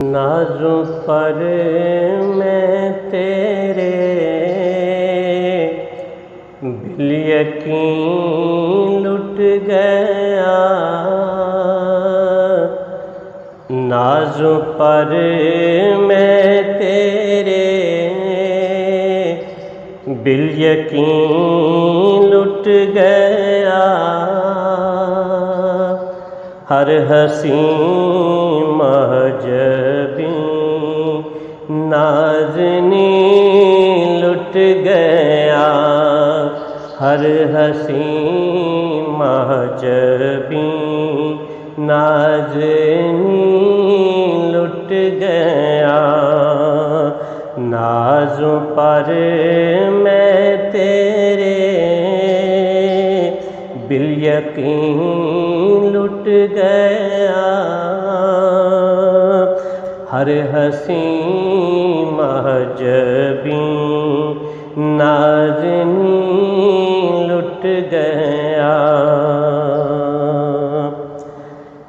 نازوں پر میں تیرے بالیقین لٹ گیا، نازوں پر میں تیرے بالیقین لٹ گیا، ہر حسین محجبیں نازنین لٹ گیا، ہر حسین محجبیں نازنین لٹ گیا، نازوں پر میں تیرے بالیقین لٹ گیا، ہر حسین محجبیں نازنین لٹ گیا،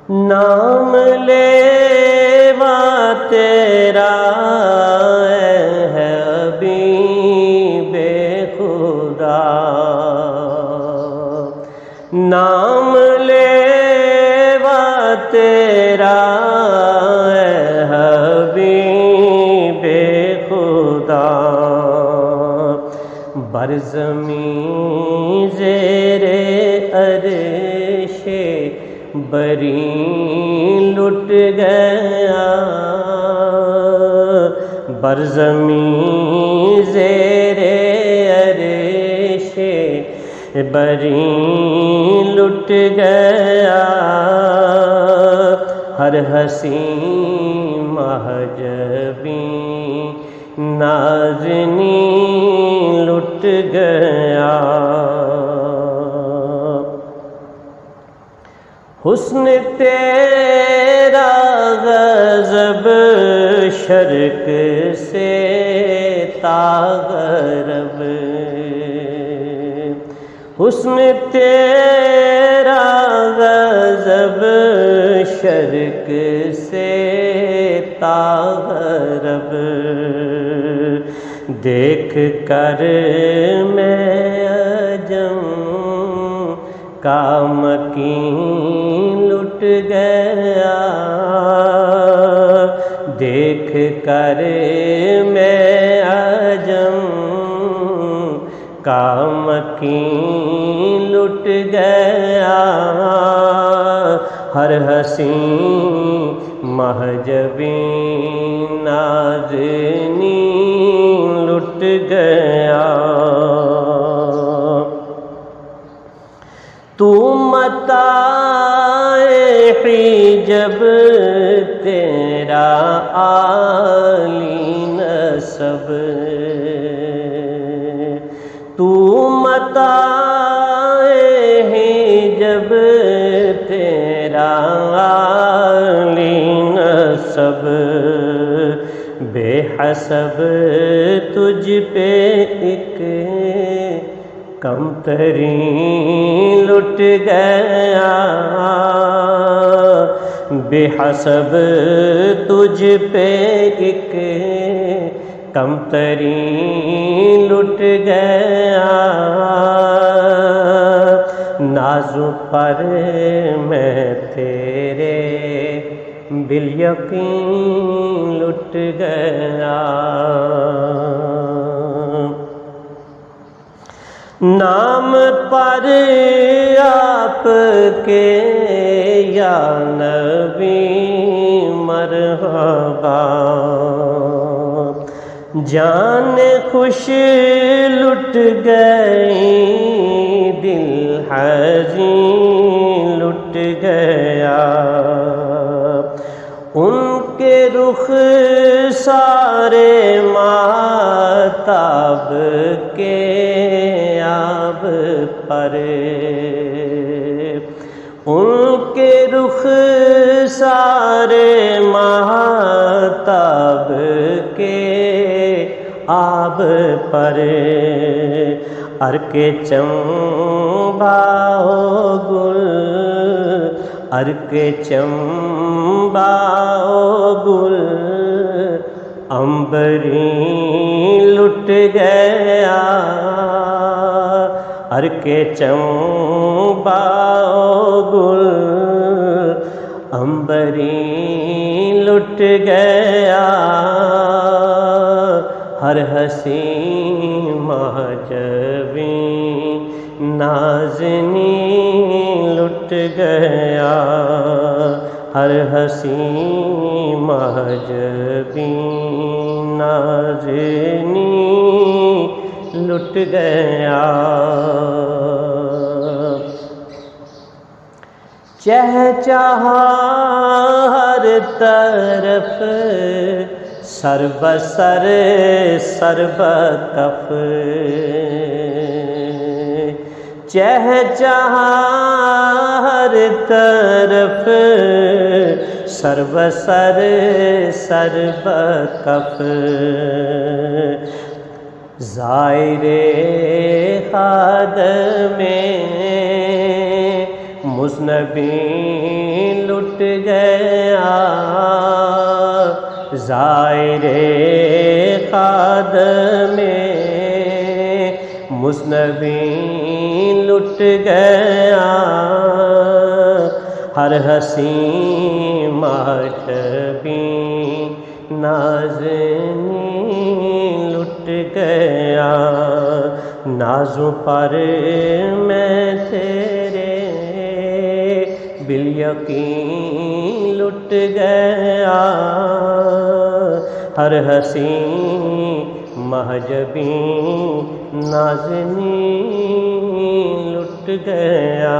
نام لیوا تیرا ہے حبیب خدا، نام لیوا تیرا ہے حبیب خدا، بر زمین زیر عرش برین لٹ گیا، بر زمین زیر عرش برین لٹ گیا، ہر حسین محجبیں نازنین لٹ گیا، حسن تیرا غضب شرق سے تا غرب، حسن تیرا غضب شرق سے تا غرب، دیکھ کر میں عجم کا مکین لٹ گیا، دیکھ کر میں عجم کا مکین لٹ گیا، ہر حسین محجبیں نازنین لٹ گیا، تو متاع حجب تیرا عالی نسب، تو متاع حجب تیرا عالی نسب، بے حسب تجھ پہ ایک کم ترین لٹ گیا، بے حسب تجھ پہ ایک کم ترین لٹ گیا، نازوں پر میں تیرے بالیقین لٹ گیا، نام پر آپ کے یا نبی مرحبا، جان خوش لٹ گئی دل حزین لٹ گیا، ان کے رخ سارے ماہتاب کے آب پر، ان کے رخ سارے ماہتاب کے آب پر، ار کے چمبا گل ہر کے چمبا گل عنبری لٹ گیا، ہر کے چمبا گل عنبری لٹ گیا، ہر حسین محجبی نازنی لٹ گیا، ہر حسین محجبی نازنی لٹ گیا۔ چہچہا ہر طرف سر بسر سر بکف، چہچہا ہر طرف سر بسر سر بکف، زائر خادم مذنبی لٹ گیا، زائر خادم مذنبی لٹ گیا، ہر حسین محجبی نازنی لٹ گیا، نازوں پر میں تیرے بالیقین لٹ گیا، ہر حسین محجبی نازنی لٹ گیا۔